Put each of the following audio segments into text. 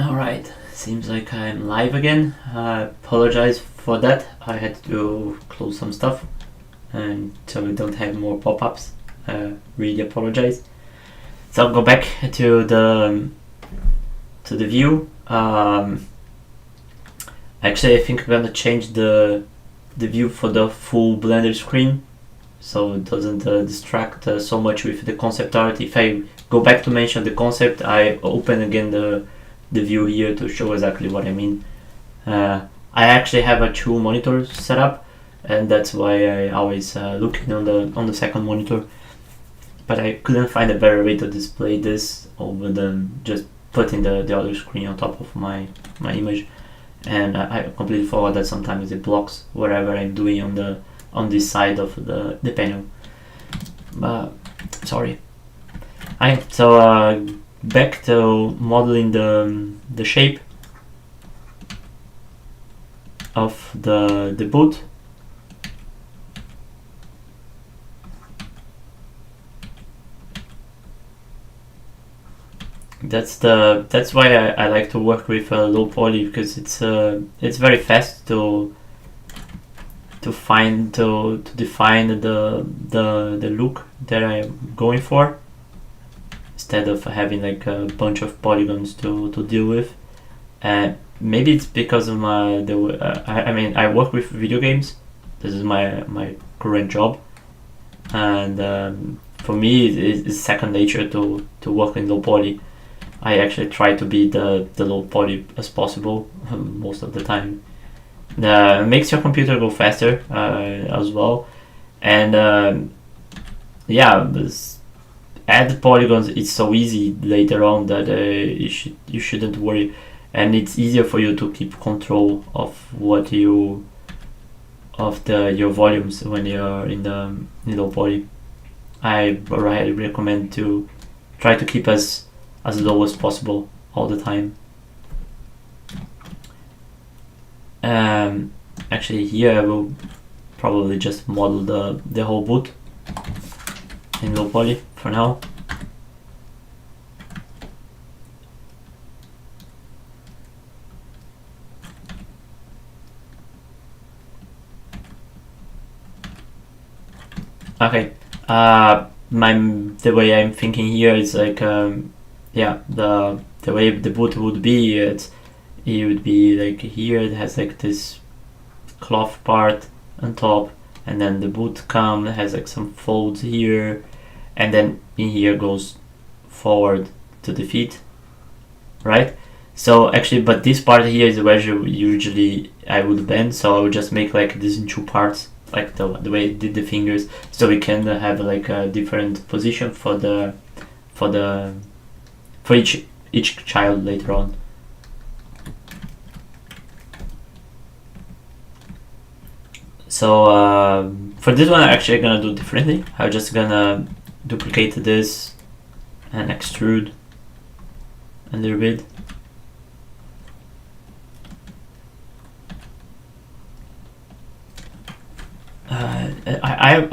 Alright, seems like I'm live again. I apologize for that. I had to close some stuff and so we don't have more pop-ups. Really apologize. So I'll go back to the view. Actually, I think I'm gonna change the view for the full Blender screen, so it doesn't distract so much with the concept art. If I go back to mention the concept, I open again the view here to show exactly what I mean. I actually have a 2 monitors set up, and that's why I always looking on the second monitor. But I couldn't find a better way to display this over than just putting the other screen on top of my image. And I completely forgot that sometimes it blocks whatever I'm doing on this side of the panel. But sorry. So back to modeling the shape of the boot. That's why I like to work with low poly, because it's very fast to define the look that I'm going for, instead of having like a bunch of polygons to deal with. And maybe it's because of I work with video games. This is my current job, and for me it's second nature to work in low poly. I actually try to be the low poly as possible most of the time. Makes your computer go faster as well, and yeah, add polygons. It's so easy later on that you shouldn't worry, and it's easier for you to keep control of your volumes when you're in the low poly. I highly recommend to try to keep as low as possible all the time. Actually, here I will probably just model the whole boot in low poly for now. Okay, the way I'm thinking here is like yeah, the way the boot would be, it would be like here it has like this cloth part on top, and then the boot has like some folds here, and then in here goes forward to the feet, right? So actually, but this part here is where usually I would bend, so I would just make like this in 2 parts, like the way I did the fingers, so we can have like a different position for each child later on. So for this one, I'm actually gonna do differently. I'm just gonna duplicate this and extrude a little bit.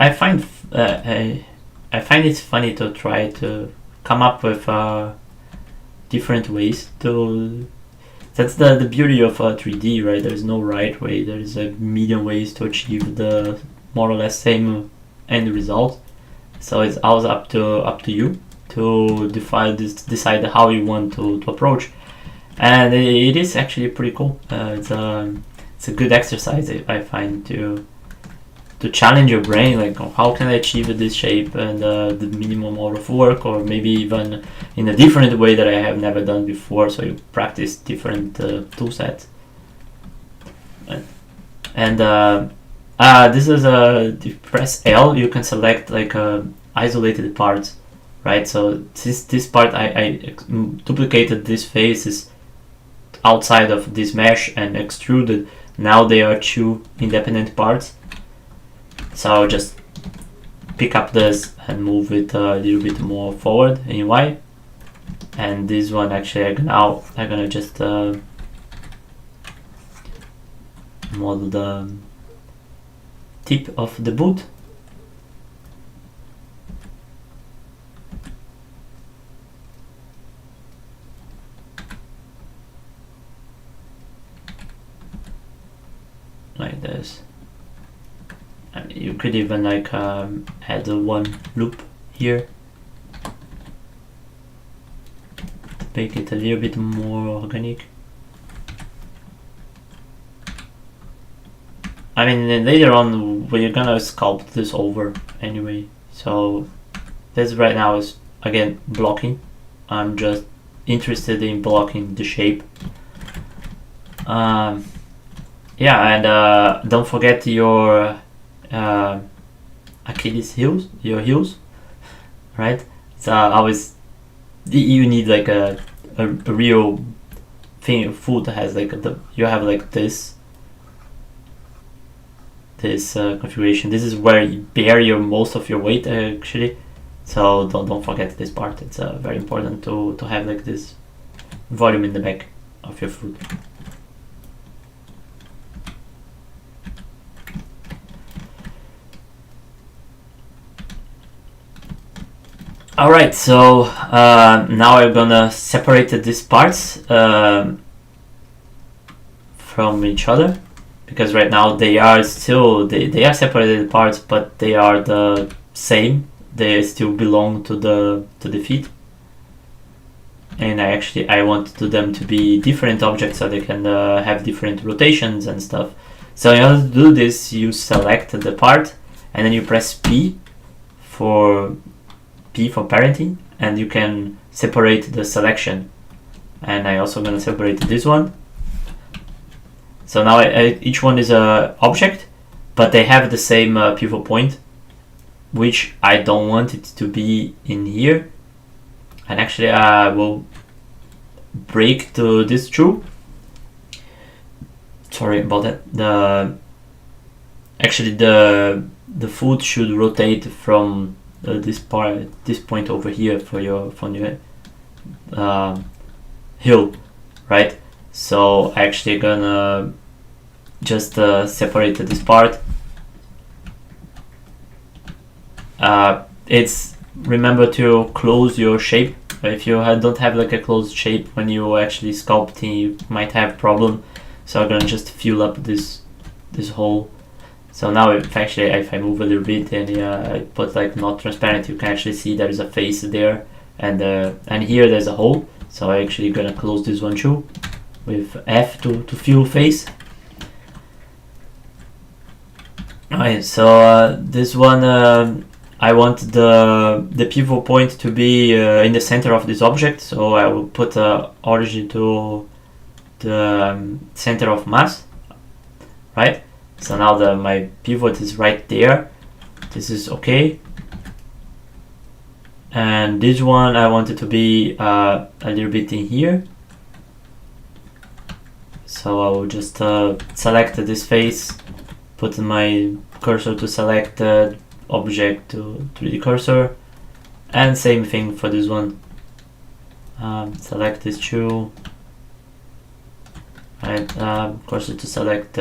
I find it's funny to try to come up with different ways to. That's the beauty of 3D, right? There's no right way. There's a million ways to achieve the more or less same end result. So it's always up to you to decide how you want to approach, and it is actually pretty cool. It's a good exercise, I find, to challenge your brain, like how can I achieve this shape and the minimum amount of work, or maybe even in a different way that I have never done before. So you practice different tool sets. And this is if you press L, you can select like isolated parts, right? So since this part I duplicated this face is outside of this mesh and extruded, now they are 2 independent parts. So I'll just pick up this and move it a little bit more forward in Y. And this one actually I'm gonna just model the tip of the boot. like this. I mean, you could even like add one loop here to make it a little bit more organic. I mean, then later on we're gonna sculpt this over anyway. So this right now is again blocking. I'm just interested in blocking the shape. Yeah, and don't forget your Achilles heels, your heels, right? So always you need like a real thing. Food that has like you have like this configuration. This is where you bear most of your weight actually. So don't forget this part. It's very important to have like this volume in the back of your foot. Alright, so now I'm gonna separate these parts from each other, because right now they are still they are separated parts, but they are the same. They still belong to the feet, and I want them to be different objects so they can have different rotations and stuff. So in order to do this, you select the part and then you press P for parenting, and you can separate the selection. And I also gonna separate this one. So now each one is a object, but they have the same pivot point, which I don't want it to be in here. And actually I will break to this true. Sorry about that. Actually the foot should rotate from this point over here from your hill, right? So actually gonna just separate this part. It's remember to close your shape. If you don't have like a closed shape when you actually sculpting, you might have problem. So I'm gonna just fill up this hole. So now if I move a little bit and I put like not transparent, you can actually see there is a face there, and here there's a hole. So I actually gonna close this one too with F to fill face. Alright, so this one I want the pivot point to be in the center of this object. So I will put origin to the center of mass, right? So now my pivot is right there. This is okay. And this one I want it to be a little bit in here. So I will just select this face, put my cursor to select the object to 3D cursor, and same thing for this one. Select this two, right? Cursor to select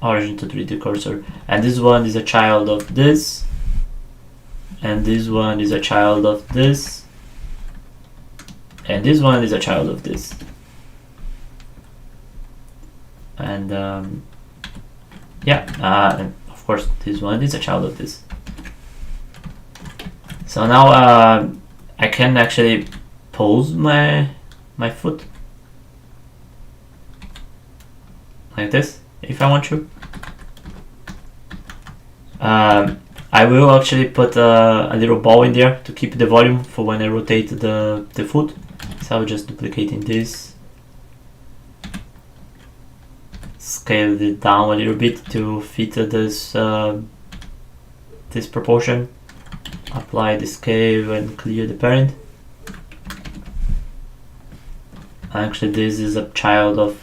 origin to 3D cursor, and this one is a child of this, and this one is a child of this, and this one is a child of this, and and of course this one is a child of this. So now I can actually pose my foot like this if I want to. I will actually put a little ball in there to keep the volume for when I rotate the foot. So I'll just duplicating this, scale it down a little bit to fit this this proportion. Apply the scale and clear the parent. Actually, this is a child of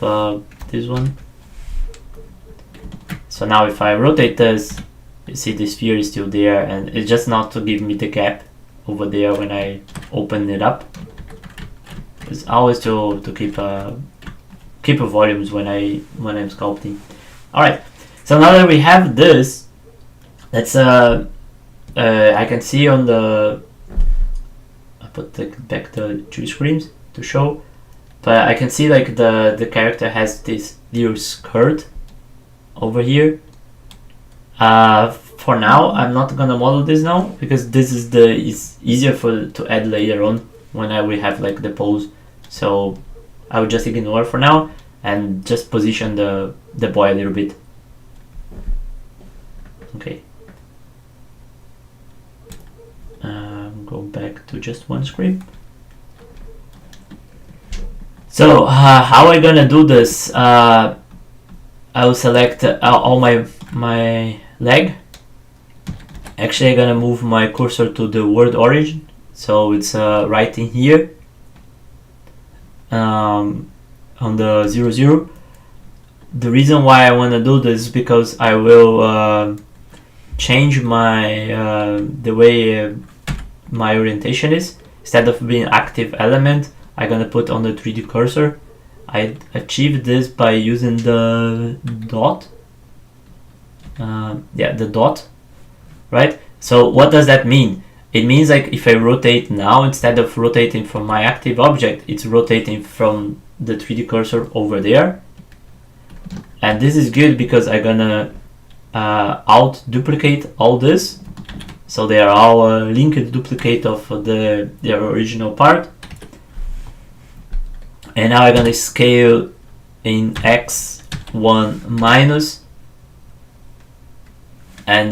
this one. So now if I rotate this, you see the sphere is still there, and it's just not to give me the gap over there when I open it up. It's always to keep volumes when I'm sculpting. All right. So now that we have this, let's I can see on the I put back the two screens to show, but I can see like the character has this little skirt over here. For now, I'm not gonna model this now because this is it's easier to add later on when I will have like the pose. So I will just ignore for now and just position the boy a little bit. Okay. Go back to just one script. So how are we gonna do this? I will select all my leg. Actually, I'm gonna move my cursor to the word origin, so it's right in here on the 0, 0. The reason why I want to do this is because I will change my the way my orientation is. Instead of being active element, I'm gonna put on the 3D cursor. I achieved this by using the dot. Yeah, the dot, right? So what does that mean? It means like if I rotate now, instead of rotating from my active object, it's rotating from the 3D cursor over there. And this is good because I'm gonna alt duplicate all this, so they are all linked duplicate of their original part. And now I'm gonna scale in x1 minus, and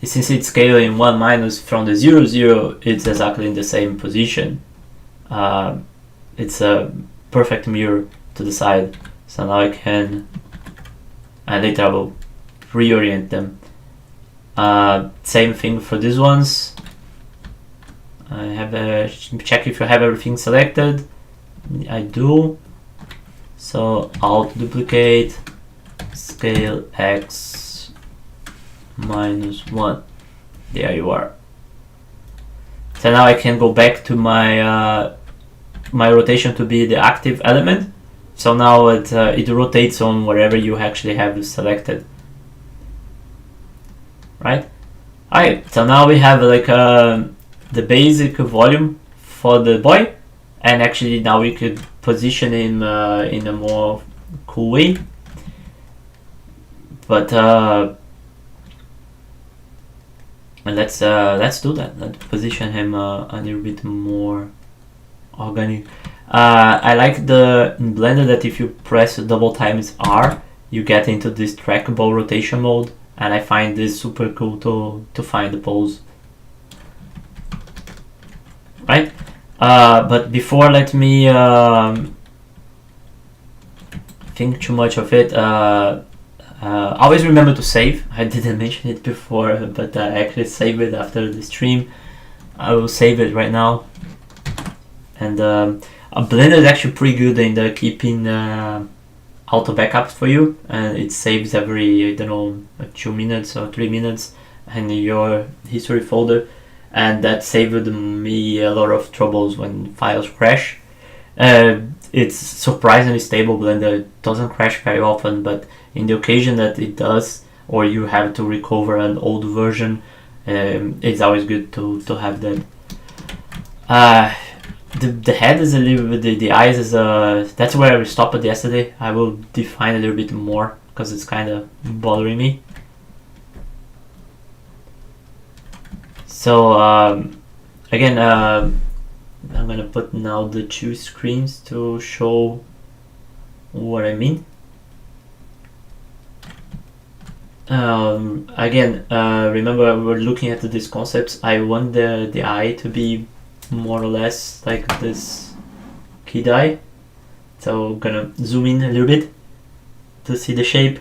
since it's scaling 1 minus from the 0, 0, it's exactly in the same position. It's a perfect mirror to the side. So now I can, and later I will reorient them. Same thing for these ones. I have a check if you have everything selected. I do. So alt duplicate, scale x minus 1. There you are. So now I can go back to my my rotation to be the active element. So now it rotates on wherever you actually have selected. Right? Alright, so now we have like the basic volume for the boy, and actually now we could position him in a more cool way. But let's do that. Let's position him a little bit more organic. I like in Blender that if you press double times R, you get into this trackable rotation mode, and I find this super cool to find the pose. Right? But before, let me think too much of it. Always remember to save. I didn't mention it before, but I actually save it after the stream. I will save it right now. And Blender is actually pretty good in keeping auto backups for you, and it saves every, I don't know, 2 minutes or 3 minutes in your history folder, and that saved me a lot of troubles when files crash. It's surprisingly stable. Blender doesn't crash very often, but in the occasion that it does, or you have to recover an old version, it's always good to have that. The head is a little bit, the eyes is that's where I stopped yesterday. I will define a little bit more because it's kind of bothering me. So again, I'm gonna put now the 2 screens to show what I mean. Again, remember we're looking at these concepts. I want the eye to be more or less like this kid eye. So I'm gonna zoom in a little bit to see the shape.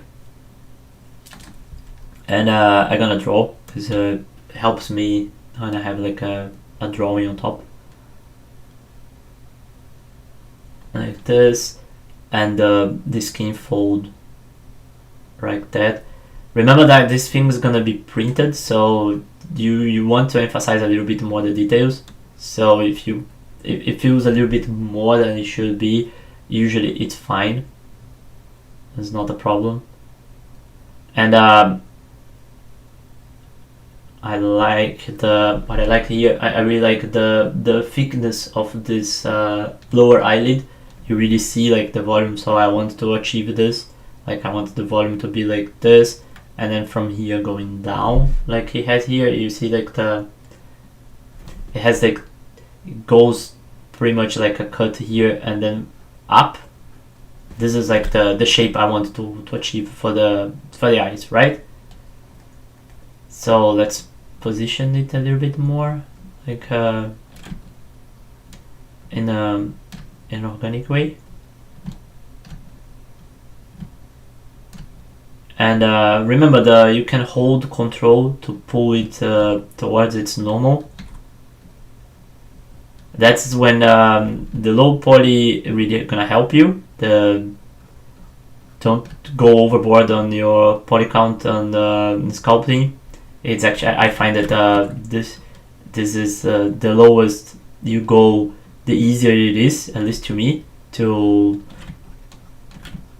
And I'm gonna draw, because it helps me when I have like a drawing on top. Like this. And the skin fold like that. Remember that this thing is gonna be printed, so you want to emphasize a little bit more the details. So if it feels a little bit more than it should be, usually it's fine. It's not a problem. And I like what I like here. I really like the thickness of this lower eyelid. You really see like the volume, so I want to achieve this. Like I want the volume to be like this, and then from here going down, like he has here. You see like it has like, it goes pretty much like a cut here and then up. This is like the shape I want to achieve for the eyes, right? So let's position it a little bit more, like in an organic way. And remember, you can hold control to pull it towards its normal. That's when the low poly really gonna help you. Don't go overboard on your poly count and sculpting. It's actually, I find that this is the lowest you go, the easier it is, at least to me, to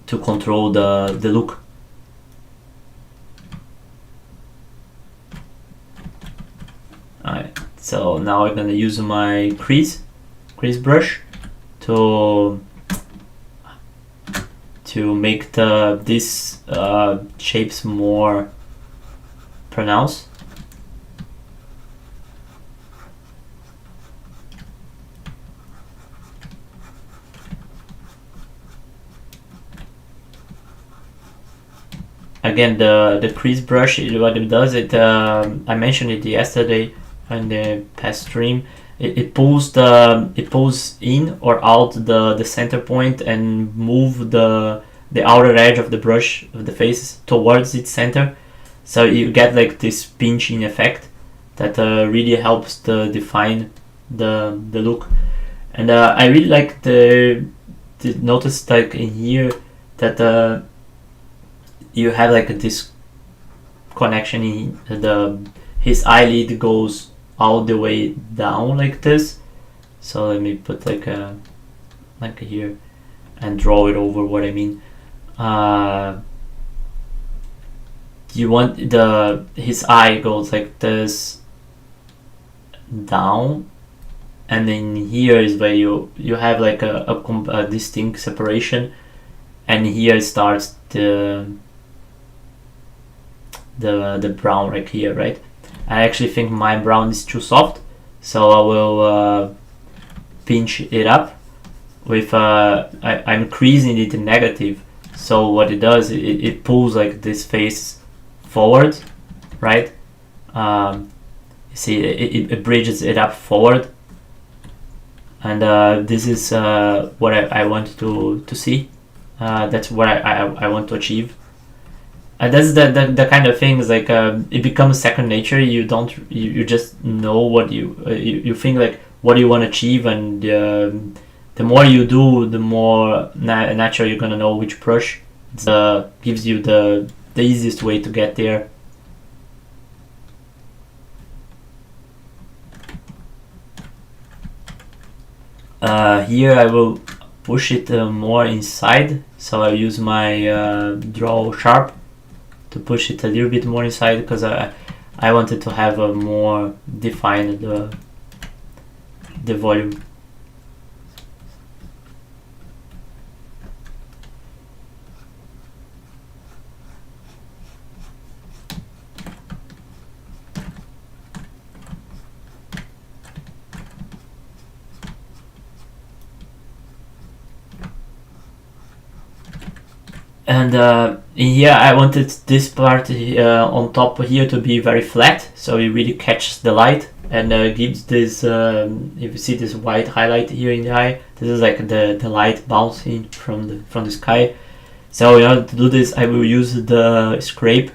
control the look. Alright, so now I'm gonna use my crease brush to make these shapes more pronounced. Again, the crease brush, what it does, I mentioned it yesterday in the past stream. It pulls in or out the center point and move the outer edge of the brush of the face towards its center, so you get like this pinching effect that really helps to define the look. And I really like to notice, like in here, that you have like this connection in his eyelid goes all the way down like this. So let me put like here and draw it over what I mean. You want his eye goes like this down, and then here is where you have like a distinct separation, and here starts the brown right here, right? I actually think my brown is too soft, so I will pinch it up with I'm increasing it in negative. So what it does, it pulls like this face forward, right? You see, it bridges it up forward, and this is what I want to see. That's what I want to achieve. That's the kind of things, like it becomes second nature. You just know what you think, like what you want to achieve, and the more you do, the more natural you're gonna know which brush gives you the easiest way to get there. Here I will push it more inside, so I use my draw sharp to push it a little bit more inside, because I wanted to have a more defined the volume. And in here I wanted this part on top here to be very flat, so it really catches the light and gives this, if you see this white highlight here in the eye, this is like the light bouncing from the sky. So in order to do this, I will use the scrape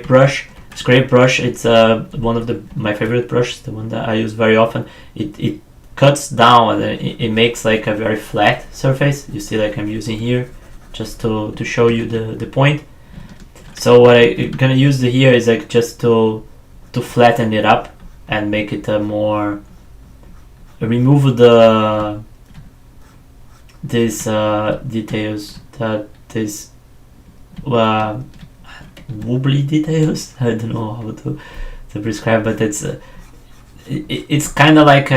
brush. Scrape brush, it's one of my favorite brushes, the one that I use very often. It cuts down and it makes like a very flat surface. You see, like I'm using here, just to show you the point. So what I'm gonna use here is like just to flatten it up and make it more, remove these details, these wobbly details. I don't know how to describe, but it's kind of like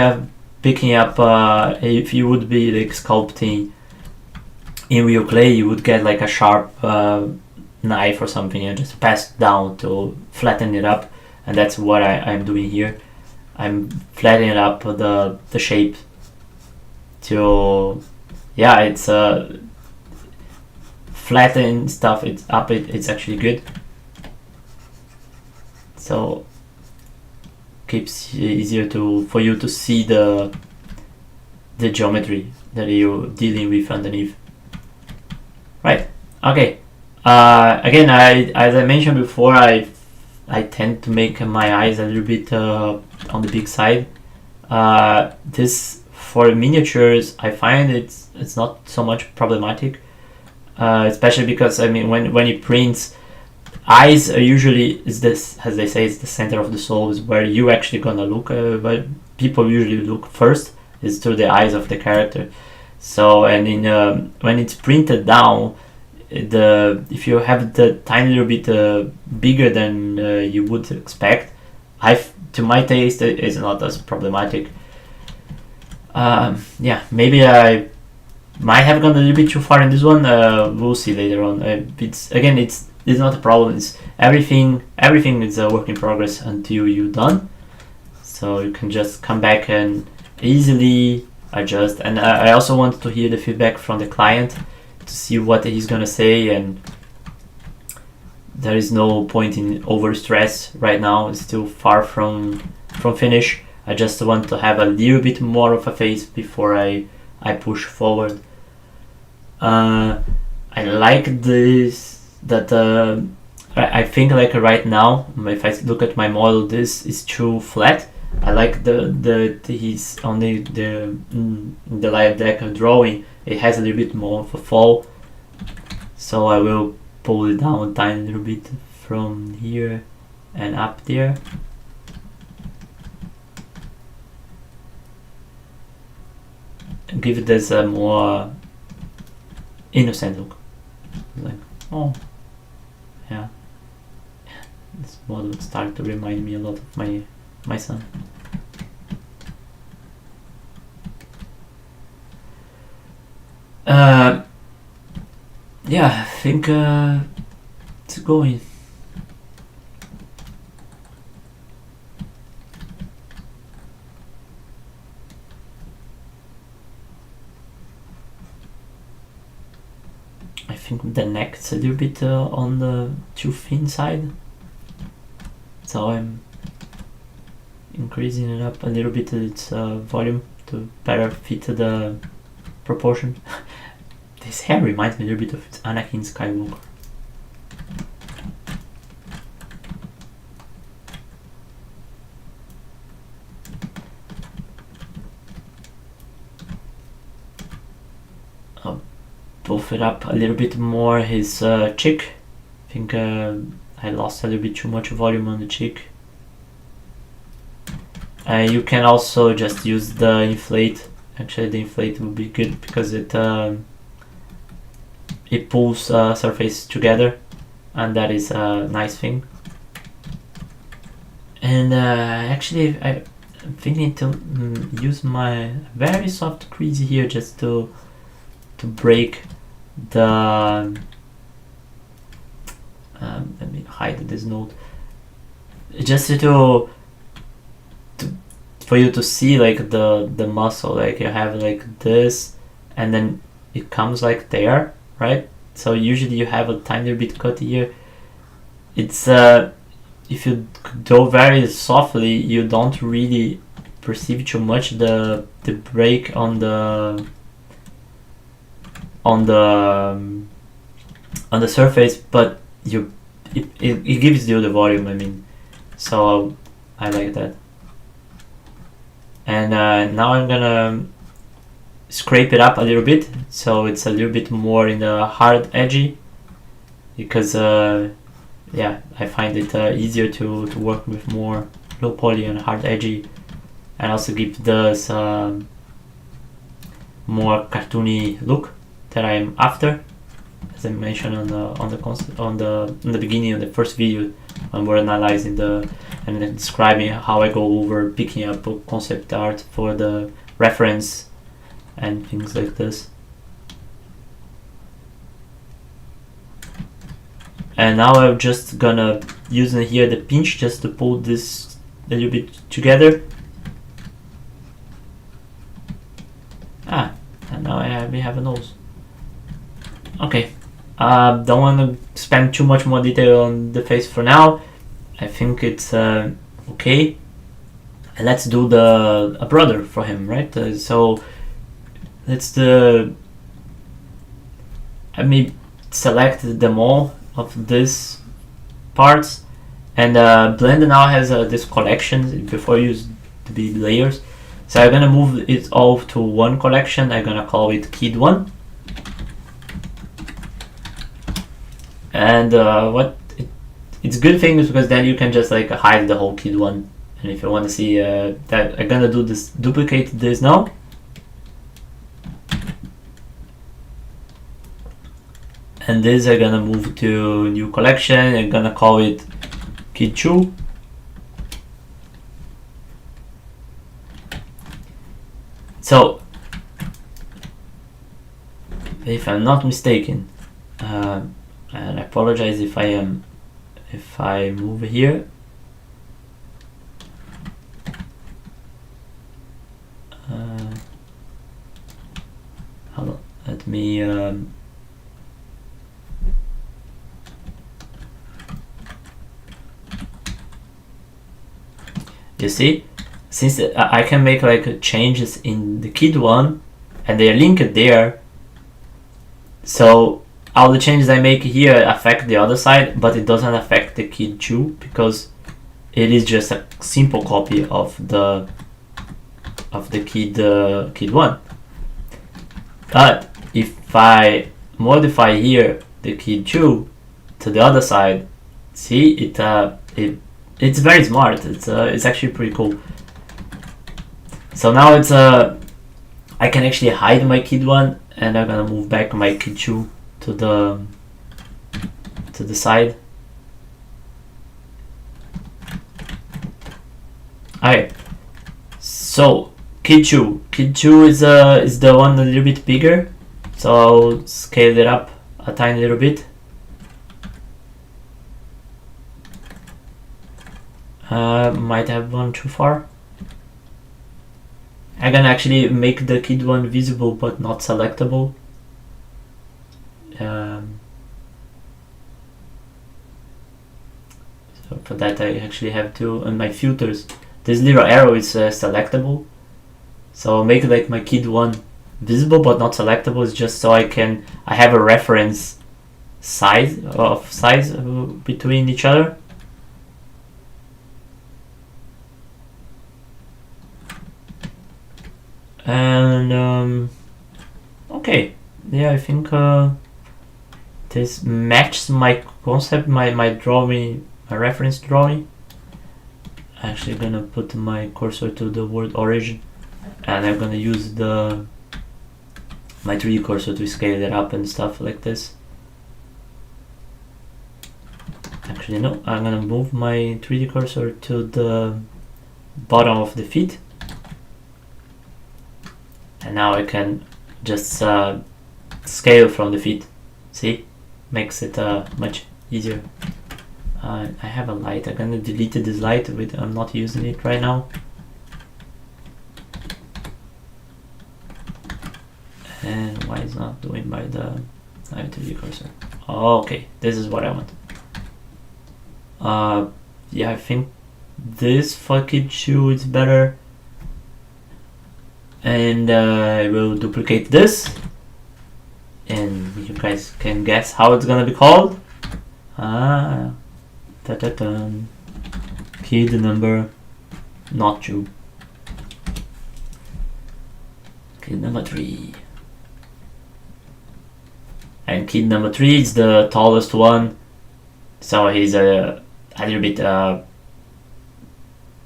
picking up if you would be like sculpting in real clay you would get like a sharp knife or something and just pass down to flatten it up, and that's what I'm doing here. I'm flattening up the shape to, yeah, it's flatten stuff, it's actually good, so keeps easier for you to see the geometry that you're dealing with underneath. Right, okay. Again, as I mentioned before, I tend to make my eyes a little bit on the big side. This, for miniatures, I find it's not so much problematic, especially because, I mean, when it prints, eyes are usually, is this, as they say, it's the center of the soul, is where you actually gonna look, but people usually look first is through the eyes of the character. So, and in when it's printed down, if you have the tiny little bit bigger than you would expect, to my taste, it's not as problematic. Yeah, maybe I might have gone a little bit too far in this one. We'll see later on. It's not a problem. It's everything is a work in progress until you're done. So you can just come back and easily adjust. And I also want to hear the feedback from the client to see what he's gonna say, and there is no point in over stress right now. It's still far from finish. I just want to have a little bit more of a face before I push forward. I like this, that I think like right now, if I look at my model, this is too flat. I like he's on the live deck drawing, it has a little bit more of a fall, so I will pull it down a tiny little bit from here and up there. And give this a more innocent look. Like, oh, yeah, this model would start to remind me a lot of my son. Yeah, I think it's going. I think the neck is a little bit on the too thin side, so I'm increasing it up a little bit, its volume, to better fit the proportion. This hair reminds me a little bit of Anakin Skywalker. I'll buff it up a little bit more his cheek. I think I lost a little bit too much volume on the cheek. You can also just use the inflate. Actually, the inflate will be good because it pulls surface together, and that is a nice thing. And actually, I'm thinking to use my very soft crease here just to break the. Let me hide this note. Just for you to see like the muscle, like you have like this, and then it comes like there, right? So usually you have a tiny bit cut here. It's if you go very softly, you don't really perceive too much the break on the surface, but it gives you the volume, I mean, so I like that. And now I'm gonna scrape it up a little bit so it's a little bit more in the hard edgy, because yeah, I find it easier to work with more low poly and hard edgy, and also give this more cartoony look that I'm after, as I mentioned on the beginning of the first video when we're analyzing and then describing how I go over picking up concept art for the reference and things like this. and now I'm just gonna use in here the pinch just to pull this a little bit together. And now we have a nose. Okay, don't want to spend too much more detail on the face for now. I think it's okay. And let's do a brother for him, right? So let's I mean select them all of these parts, and Blender now has this collection. Before it used to be layers, so I'm gonna move it all to one collection. I'm gonna call it Kid1, and it's a good thing is because then you can just like hide the whole Kid1. And if you want to see that, I'm gonna do this, duplicate this now. And this I'm gonna move to new collection. I'm gonna call it Kid2. So, if I'm not mistaken, and I apologize if I am, if I move here. Hold on, let me you see, since I can make like changes in the Kid1 and they are linked there, so all the changes I make here affect the other side, but it doesn't affect the Kid2 because it is just a simple copy of the Kid1. But if I modify here the Kid2 to the other side, see it's very smart. It's actually pretty cool. So now it's I can actually hide my Kid1, and I'm gonna move back my Kid2 to the side. Alright, so Kid2 is the one a little bit bigger, so I'll scale it up a tiny little bit. Might have gone too far. I can actually make the Kid1 visible but not selectable. So for that I actually have to, on my filters, this little arrow is selectable. So I'll make like my Kid1 visible but not selectable, is just so I have a reference size between each other. And okay, yeah, I think this matches my concept, my drawing, my reference drawing. Actually gonna put my cursor to the word origin, and I'm gonna use my 3D cursor to scale it up and stuff like this. Actually no, I'm gonna move my 3D cursor to the bottom of the feet, and now I can just scale from the feet. See, makes it much easier. I have a light. I'm gonna delete this light. I'm not using it right now. And why is not doing by the 3D cursor? Okay, this is what I want. Yeah, I think this for Kid2 is better. And I will duplicate this, and you guys can guess how it's gonna be called. Kid number not 2. Kid number 3. And kid number 3 is the tallest one, so he's a little bit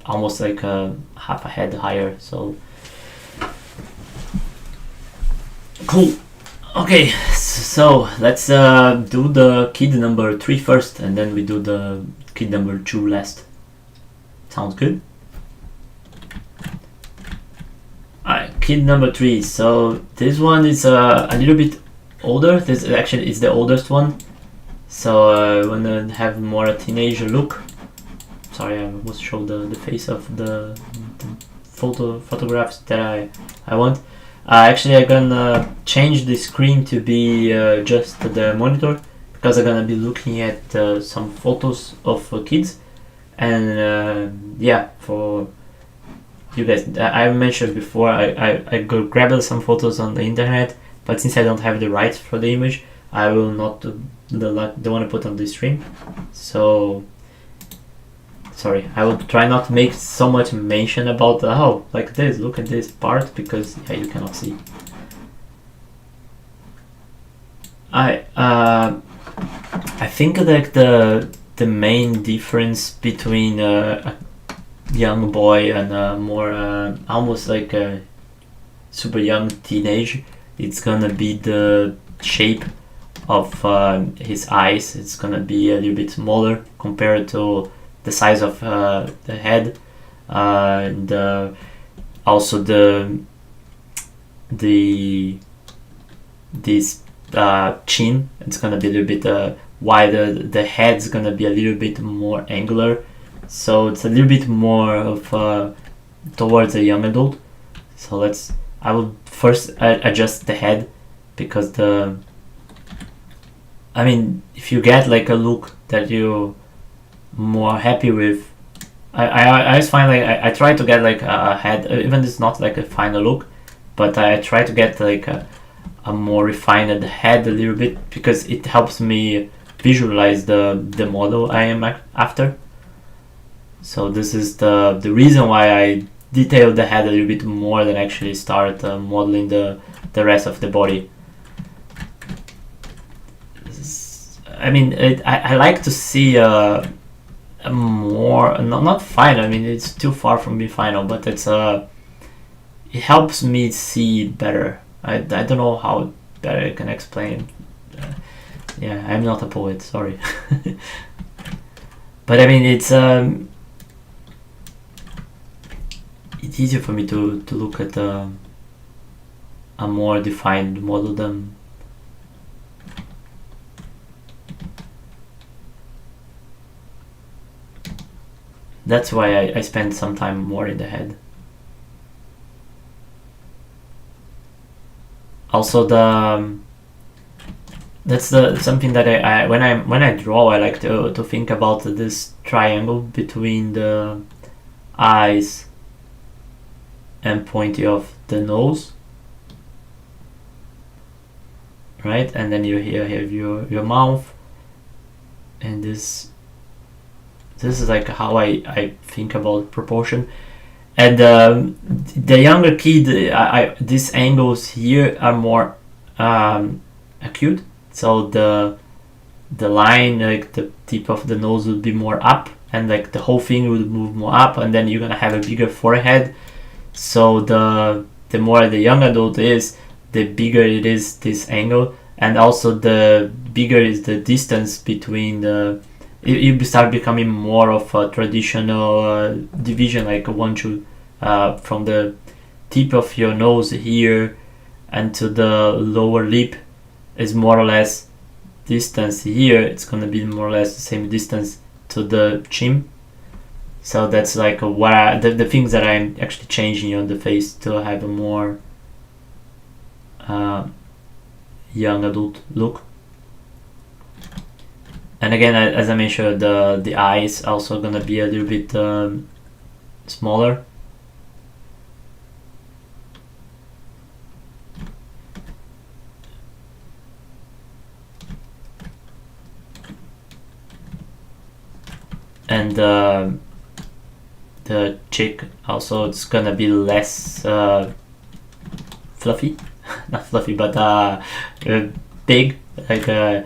almost like half a head higher. So cool. Okay, so let's do the kid number 3 first, and then we do the kid number 2 last. Sounds good? Alright, kid number 3. So this one is a little bit older. This actually is the oldest one. So I want to have more a teenage look. Sorry, I almost showed the face of the photographs that I want. Actually, I'm gonna change the screen to be just the monitor, because I'm gonna be looking at some photos of kids, and yeah, for you guys, I mentioned before, I go grab some photos on the internet, but since I don't have the rights for the image, I will not don't want to put on the stream. So sorry, I will try not to make so much mention about oh, like this, look at this part, because yeah, you cannot see. I think like the main difference between a young boy and a more almost like a super young teenage, it's gonna be the shape of his eyes. It's gonna be a little bit smaller compared to the size of the head, and also this chin. It's gonna be a little bit wider. The head's gonna be a little bit more angular, so it's a little bit more of towards a young adult. So I will first adjust the head, because I mean, if you get like a look that you more happy with, I always find like I try to get like a head, even if it's not like a final look, but I try to get like a more refined head a little bit, because it helps me visualize the model I am after. So this is the reason why I detail the head a little bit more than actually start modeling the rest of the body. I mean, I like to see a more not final. I mean, it's too far from being final, but it helps me see better. I don't know how better I can explain. Yeah, I'm not a poet, sorry. But I mean, it's easier for me to look at a more defined model than. That's why I spend some time more in the head. Also, that's something that I when I draw, I like to think about this triangle between the eyes and pointy of the nose, right? And then you here have your mouth, and this is like how I think about proportion. And the younger kid, these angles here are more acute. So the line, like the tip of the nose, would be more up, and like the whole thing would move more up, and then you're gonna have a bigger forehead. So the more the young adult is, the bigger it is this angle, and also the bigger is the distance between the. You start becoming more of a traditional division, like from the tip of your nose here and to the lower lip is more or less distance here. It's gonna be more or less the same distance to the chin. So that's like the things that I'm actually changing on the face to have a more young adult look. And again, as I mentioned, the eye is also gonna be a little bit smaller. And the cheek also, it's gonna be less fluffy, not fluffy, but big, like.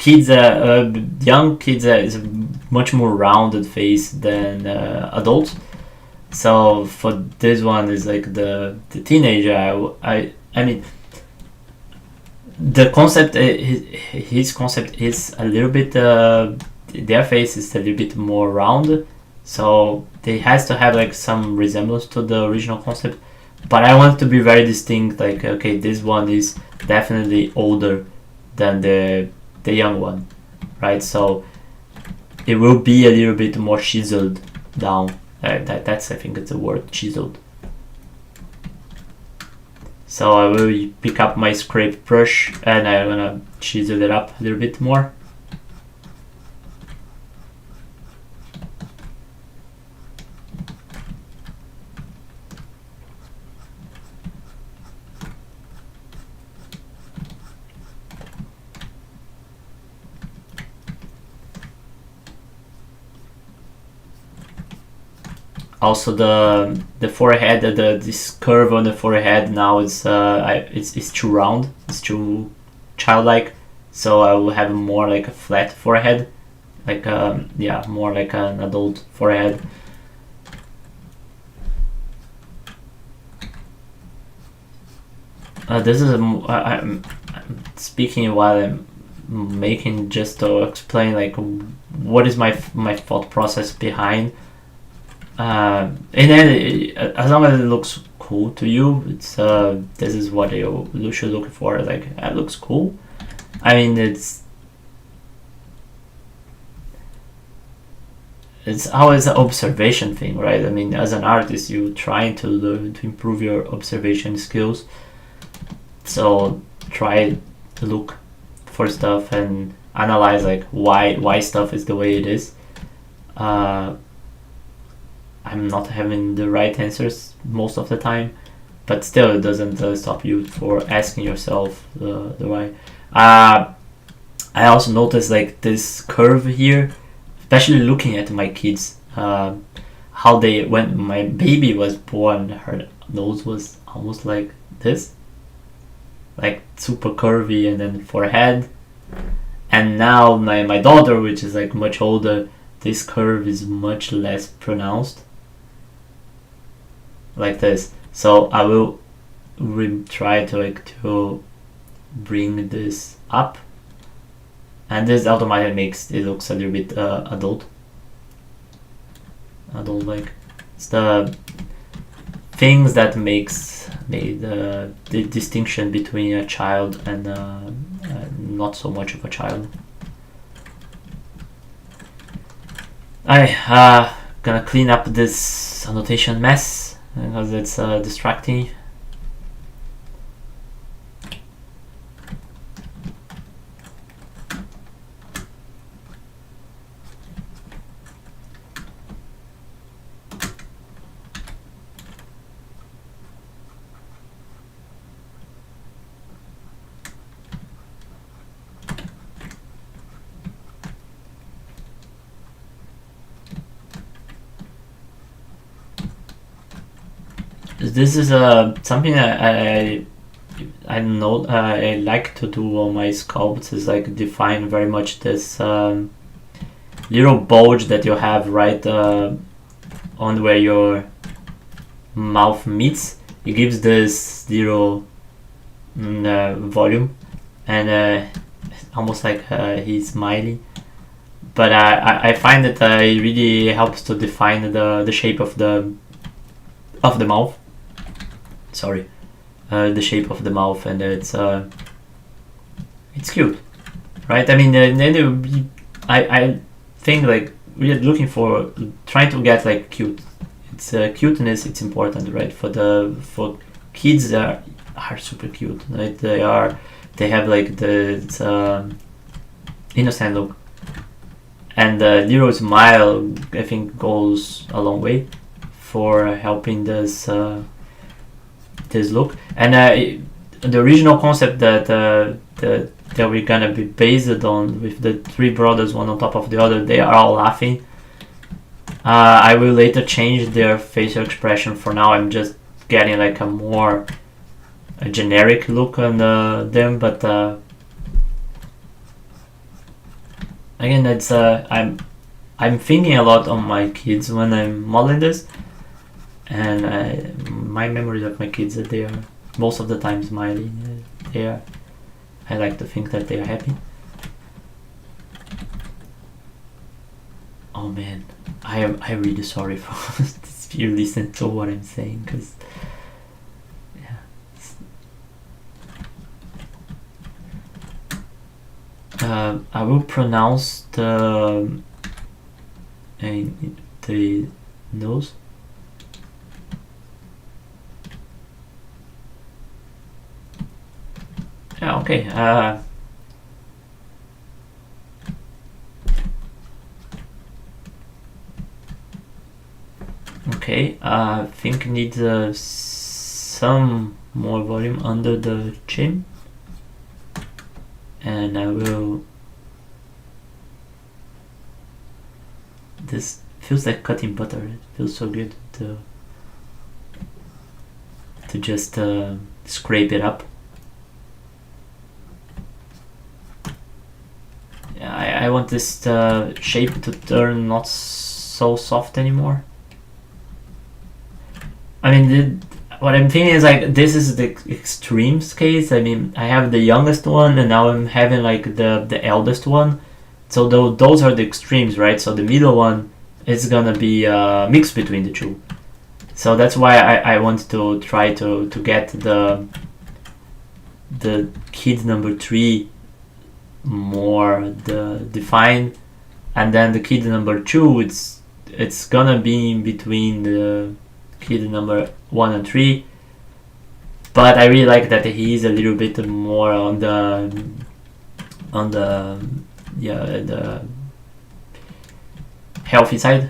Kids, young kids is a much more rounded face than adults. So for this one is like the teenager. I mean, the concept, his concept is a little bit. Their face is a little bit more round, so it has to have like some resemblance to the original concept. But I want to be very distinct. Like, okay, this one is definitely older than the young one. right? So it will be a little bit more chiseled down. That's I think it's the word, chiseled. So I will pick up my scrape brush and I'm gonna chisel it up a little bit more. Also the forehead, this curve on the forehead now is it's too round, it's too childlike. So I will have more like a flat forehead, like yeah, more like an adult forehead. This is I'm speaking while I'm making, just to explain like what is my thought process behind. And then as long as it looks cool to you, it's this is what you should look for. Like, it looks cool. I mean, it's always an observation thing, right? I mean, as an artist, you trying to learn to improve your observation skills. So try to look for stuff and analyze like why stuff is the way it is. I'm not having the right answers most of the time, but still it doesn't stop you for asking yourself the why. I also noticed like this curve here, especially looking at my kids, how they, when my baby was born, her nose was almost like this, like super curvy, and then forehead. And now my daughter, which is like much older, this curve is much less pronounced, like this. So I will try to bring this up, and this automatically makes it looks a little bit adult like. It's the things that makes the distinction between a child and not so much of a child. I gonna clean up this annotation mess because it's distracting. This is something I know I like to do on my sculpts, is like define very much this little bulge that you have right on where your mouth meets. It gives this little volume, and almost like he's smiling. But I find that it really helps to define the shape of the mouth. Sorry, the shape of the mouth, and it's cute, right? I mean, I think like we are looking for, trying to get like cute. It's cuteness. It's important, right? For kids that are super cute, right? They have like the innocent look, and the little smile, I think, goes a long way for helping this look. And the original concept that we're gonna be based on, with the three brothers one on top of the other, they are all laughing. I will later change their facial expression. For now I'm just getting like a generic look on them, but again, it's I'm thinking a lot on my kids when I'm modeling this, and my memories of my kids, that they are most of the time smiling. I like to think that they are happy. Oh man, I'm really sorry for if you listen to what I'm saying, because yeah. I will pronounce the nose. Yeah, okay. Okay, I think needs some more volume under the chin, and I will. This feels like cutting butter. It feels so good to just scrape it up. Yeah, I want this shape to turn not so soft anymore. I mean, what I'm thinking is like this is the extremes case. I mean, I have the youngest one, and now I'm having like the eldest one. So those are the extremes, right? So the middle one is gonna be a mix between the two. So that's why I want to try to get the kid number 3 more defined, and then the kid number 2 it's gonna be in between the kid number 1 and 3, but I really like that he's a little bit more on the healthy side.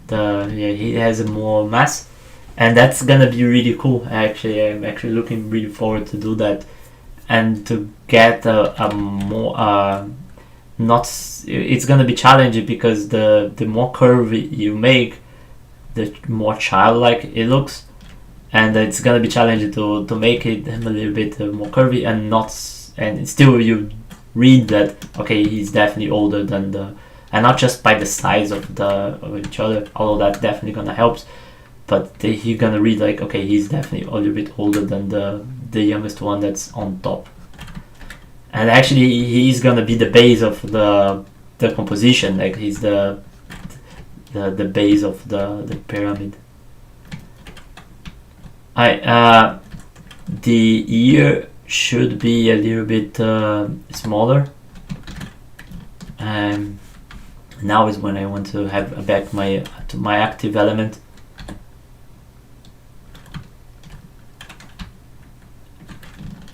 He has more mass, and that's gonna be really cool. I'm actually looking really forward to do that, and to get a more not. It's gonna be challenging because the more curvy you make, the more childlike it looks, and it's gonna be challenging to make it a little bit more curvy and still you read that okay, he's definitely older than and not just by the size of each other, although that definitely gonna helps, but you're gonna read like okay, he's definitely a little bit older than the youngest one that's on top, and actually he's gonna be the base of the composition, like he's the base of the pyramid. The ear should be a little bit smaller, and now is when I want to have back my active element.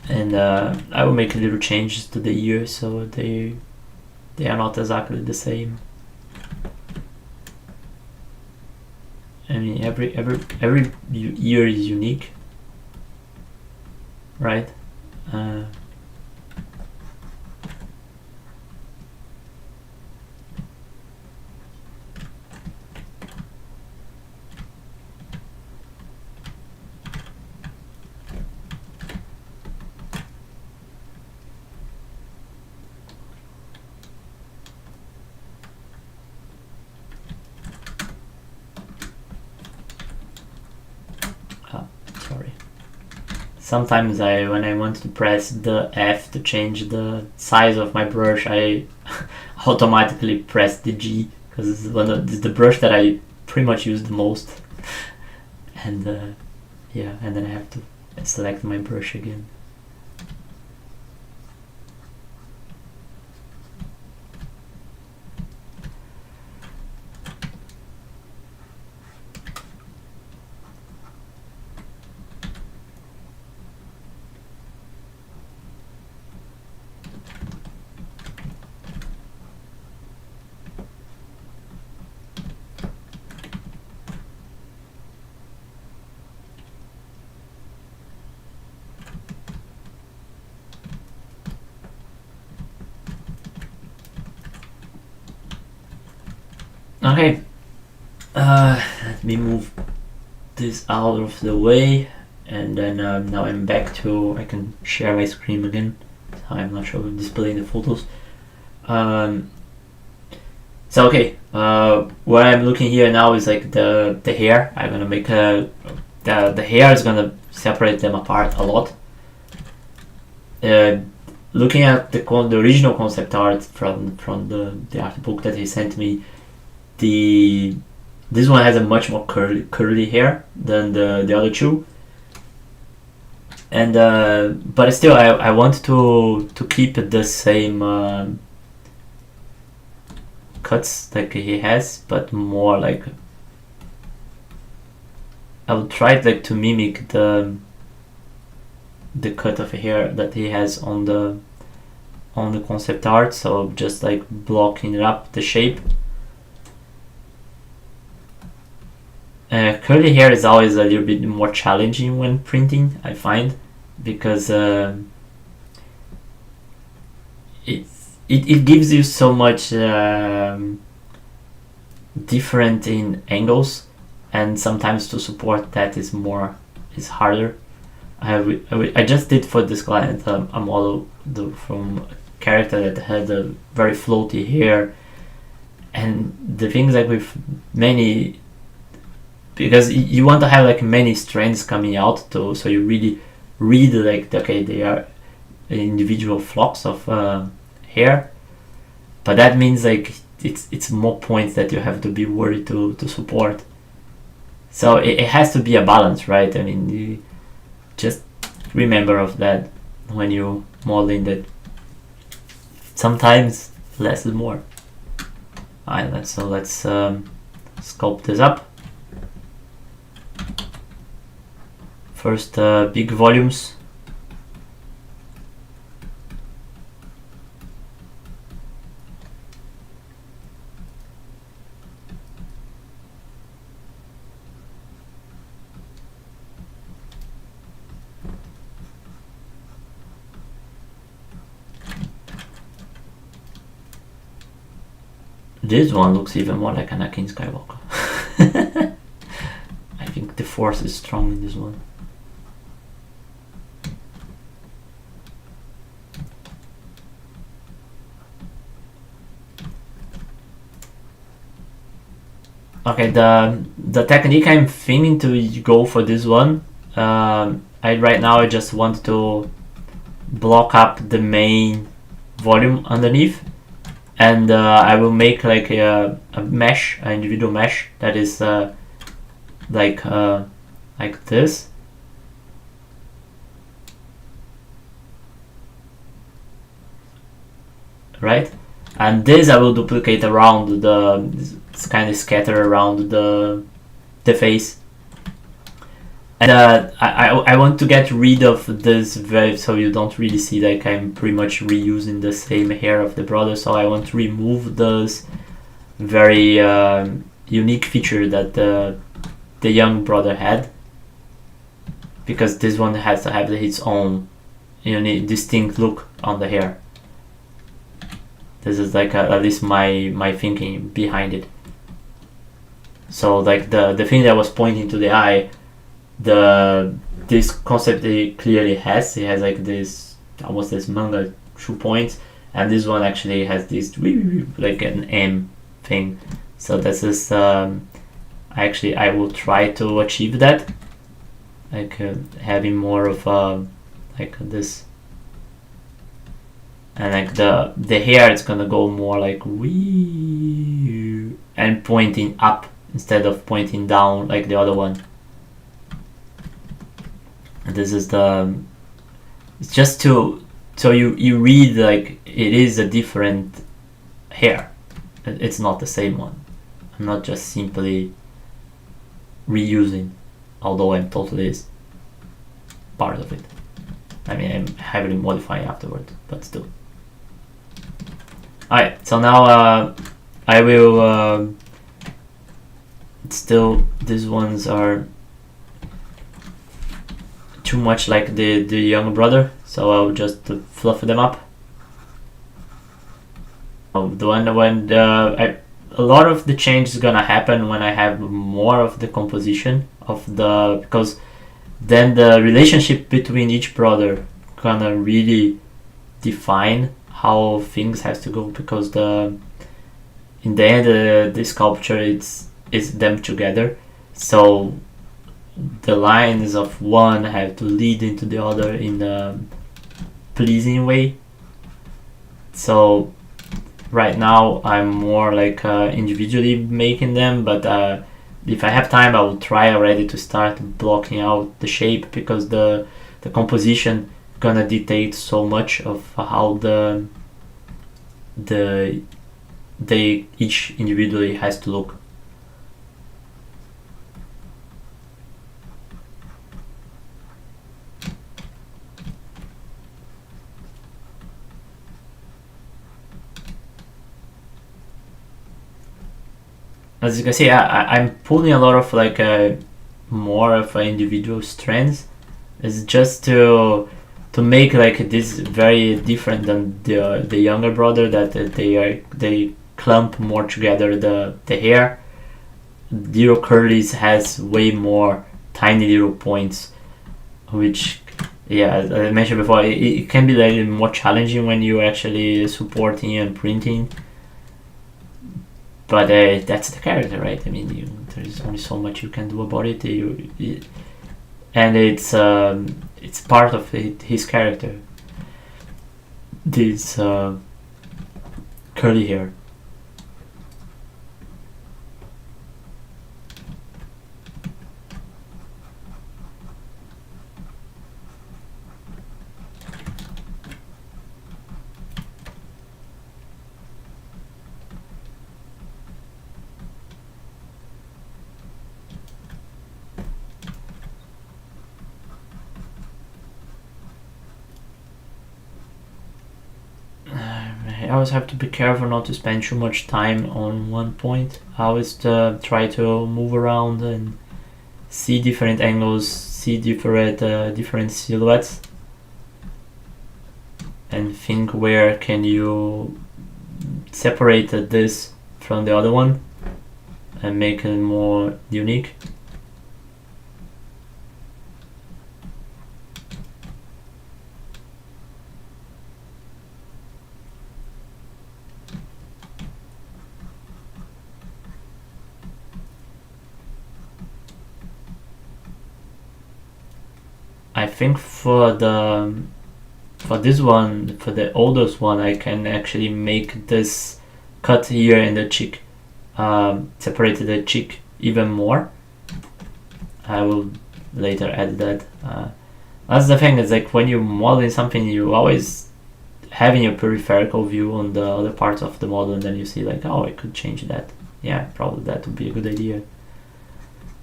And I will make little changes to the ear so they are not exactly the same. I mean, every ear is unique, right? Sometimes when I want to press the F to change the size of my brush, I automatically press the G because it's the brush that I pretty much use the most. And and then I have to select my brush again. Okay, let me move this out of the way, and then now I'm back to, I can share my screen again. I'm not sure if I'm displaying the photos. So okay, what I'm looking here now is like the hair. I'm gonna make the hair is gonna separate them apart a lot. Looking at the original concept art from the art book that he sent me, this one has a much more curly hair than the other two, And but still I want to keep the same cuts like he has, but more like I will try like to mimic the cut of hair that he has on the concept art, so just like blocking up the shape. Curly hair is always a little bit more challenging when printing, I find, because it gives you so much different in angles, and sometimes to support that is harder. I just did for this client a model from a character that had a very floaty hair, and the things like with many, because you want to have like many strands coming out too, so you really read like okay, they are individual flocks of hair, but that means like it's more points that you have to be worried to support. So it has to be a balance, right? I mean, you just remember of that when you modeling that sometimes less is more. Alright, let's sculpt this up. First, big volumes. This one looks even more like Anakin Skywalker. I think the force is strong in this one. Okay, the technique I'm thinking to go for this one, right now I just want to block up the main volume underneath, and I will make like a mesh, an individual mesh that is like this. Right, and this I will duplicate around it's kind of scatter around the face, and I want to get rid of this so you don't really see like I'm pretty much reusing the same hair of the brother. So I want to remove this very unique feature that the young brother had, because this one has to have its own distinct look on the hair. This is like at least my thinking behind it. So like the thing that was pointing to the eye, this concept it clearly has. It has like this almost this manga 2 points, and this one actually has this like an M thing. So this is actually I will try to achieve that, like having more of like this. And like the hair, it's gonna go more like wee and pointing up instead of pointing down like the other one. And this is it's just so you read like it is a different hair. It's not the same one. I'm not just simply reusing, although I'm totally part of it. I mean, I'm heavily modifying afterward, but still. Alright, so now I will still, these ones are too much like the young brother, so I'll just fluff them up. The one when a lot of the change is gonna happen when I have more of the composition of because then the relationship between each brother gonna really define how things has to go, because in the end the sculpture is them together, so the lines of one have to lead into the other in a pleasing way. So right now I'm more like individually making them, but if I have time I will try already to start blocking out the shape, because the the composition gonna dictate so much of how they each individually has to look. As you can see, I'm pulling a lot of like more of individual strands. It's just to make like this very different than the younger brother, that they clump more together the hair. Little curlies has way more tiny little points, which, yeah, as I mentioned before, it can be like more challenging when you're actually supporting and printing. But that's the character, right? I mean, there's only so much you can do about it. And it's part of his character. This curly hair. I always have to be careful not to spend too much time on one point. I always try to move around and see different angles, see different silhouettes, and think where can you separate this from the other one and make it more unique. I think for this one, for the oldest one, I can actually make this cut here in the cheek, separate the cheek even more. I will later add that. That's the thing, is like when you're modeling something, you always having a peripheral view on the other parts of the model, and then you see like, oh, I could change that. Yeah, probably that would be a good idea.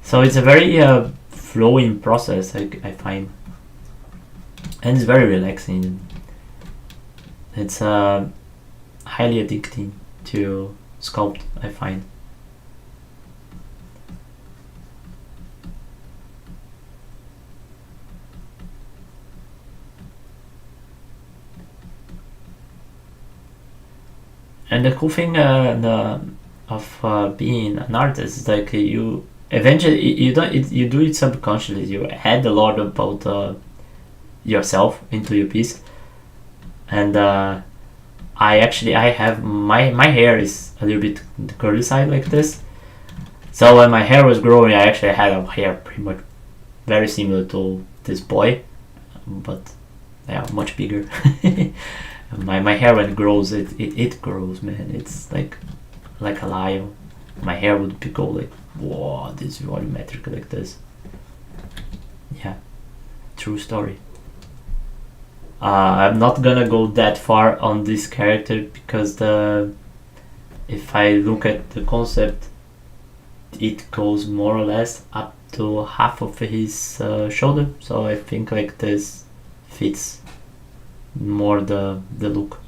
So it's a very flowing process, I find. And it's very relaxing. It's highly addicting to sculpt, I find. And the cool thing of being an artist is like you eventually you do it subconsciously. You add a lot about yourself into your piece, and I have my hair is a little bit the curly side like this. So when my hair was growing, I actually had a hair pretty much very similar to this boy, but yeah, much bigger. My hair when it grows, it grows, man. It's like a lion. My hair would go like, whoa, this is volumetric like this. Yeah, true story. I'm not gonna go that far on this character because if I look at the concept, it goes more or less up to half of his shoulder. So I think like this fits more the look.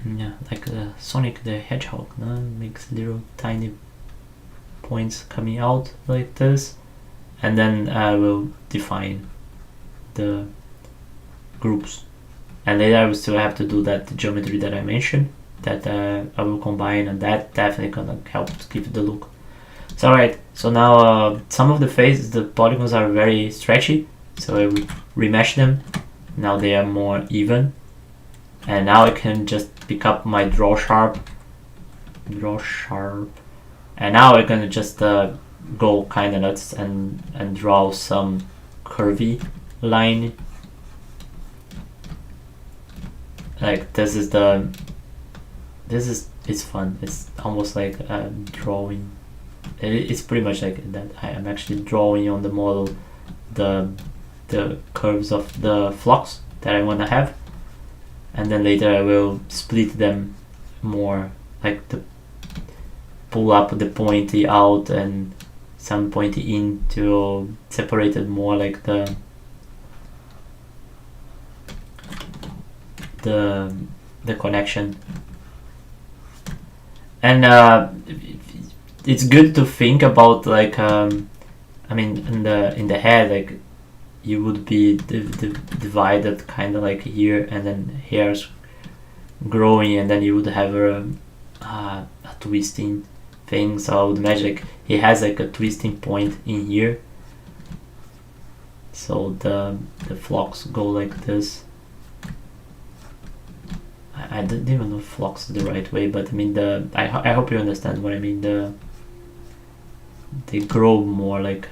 Yeah, like Sonic the Hedgehog, no? Makes little tiny points coming out like this, and then I will define the groups, and later I will still have to do that geometry that I mentioned, that I will combine, and that definitely gonna help to give the look. So alright, so now some of the faces, the polygons are very stretchy, so I will remesh them. Now they are more even, and now I can just pick up my draw sharp draw sharp. And now we're gonna just go kind of nuts and draw some curvy line. Like this is it's fun. It's almost like drawing. It's pretty much like that. I am actually drawing on the model the curves of the flocks that I want to have, and then later I will split them more, like the pull up the pointy out and some pointy in to separate it more, like the connection. And it's good to think about, like I mean, in the head, like you would be divided kind of like here, and then hairs growing, and then you would have a twisting thing. So I would imagine like he has like a twisting point in here, so the flocks go like this. I didn't even know flocks the right way, but I mean I hope you understand what I mean. They grow more like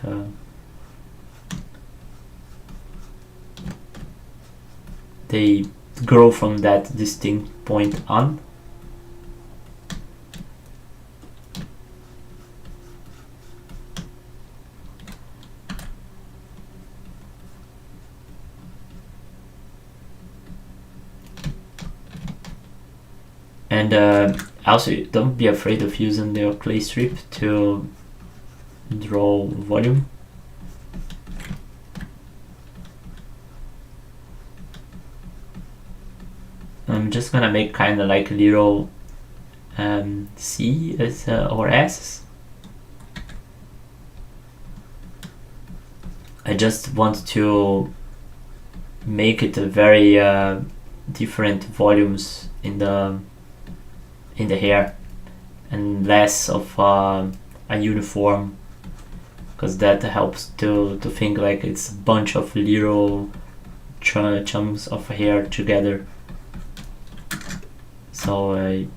they grow from that distinct point on. And also, don't be afraid of using your clay strip to draw volume. I'm just gonna make kind of like little C or S. I just want to make it a very different volumes in the hair, and less of a uniform, because that helps to think like it's a bunch of little chunks of hair together. So I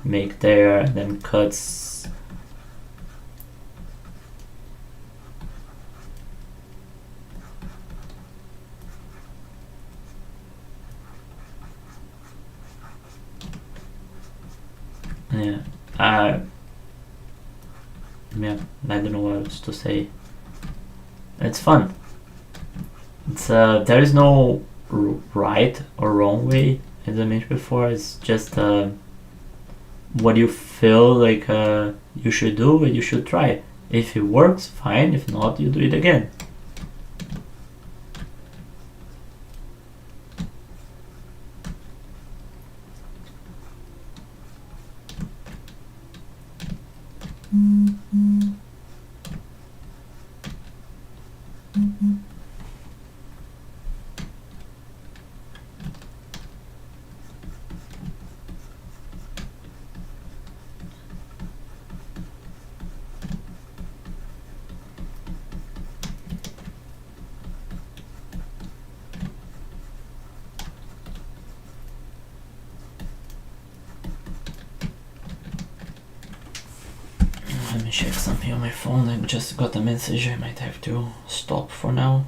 make there and then cuts. Yeah, I don't know what else to say. It's fun. It's there is no right or wrong way, as I mentioned before. It's just what you feel like you should do, and you should try. If it works, fine. If not, you do it again. Let me check something on my phone. I just got a message. I might have to stop for now.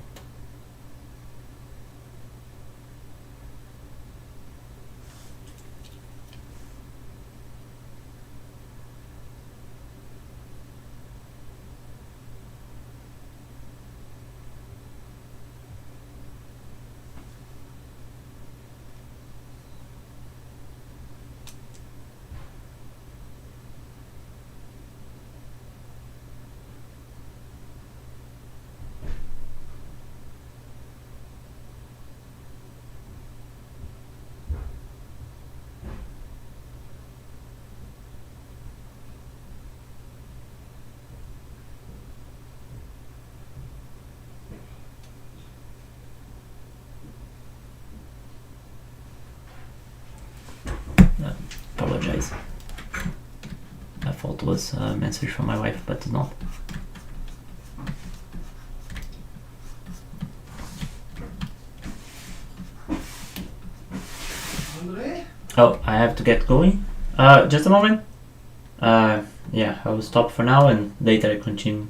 Apologize. I thought it was a message from my wife, but it's not. Oh, I have to get going. Just a moment. Yeah, I will stop for now and later I continue